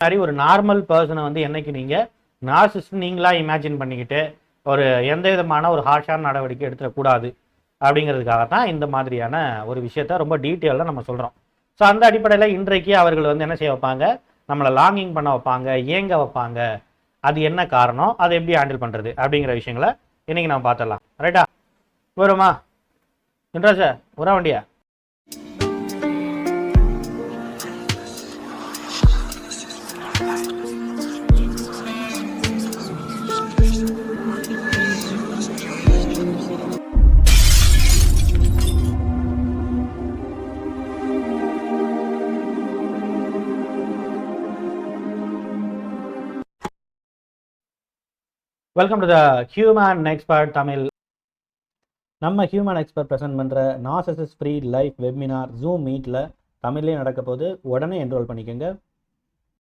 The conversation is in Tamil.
மாதிரி ஒரு நார்மல் பர்சனை வந்து என்னைக்கு நீங்கள் நார்சிஸ்ட் நீங்களா இமேஜின் பண்ணிக்கிட்டு ஒரு எந்த விதமான ஒரு ஹார்ஷான நடவடிக்கை எடுத்துடக்கூடாது அப்படிங்கிறதுக்காக தான் இந்த மாதிரியான ஒரு விஷயத்த ரொம்ப டீட்டெயிலாக நம்ம சொல்கிறோம். ஸோ அந்த அடிப்படையில் இன்றைக்கு அவர்கள் வந்து என்ன செய்ய வைப்பாங்க, நம்மளை லாங்கிங் பண்ண வைப்பாங்க, ஏங்க வைப்பாங்க, அது என்ன காரணம், அதை எப்படி ஹேண்டில் பண்ணுறது அப்படிங்கிற விஷயங்களை இன்றைக்கி நம்ம பார்த்துடலாம். ரைட்டா, வருமா இன்ட்ரா சார் உரா வண்டியா? Welcome to the human expert Tamil. நம்ம ஹியூமன் எக்ஸ்பர்ட் ப்ரெசென்ட் பண்ணுற narcissist free life webinar zoom மீட்டில் தமிழ்லேயே நடக்க போது உடனே என்ரோல் பண்ணிக்கோங்க.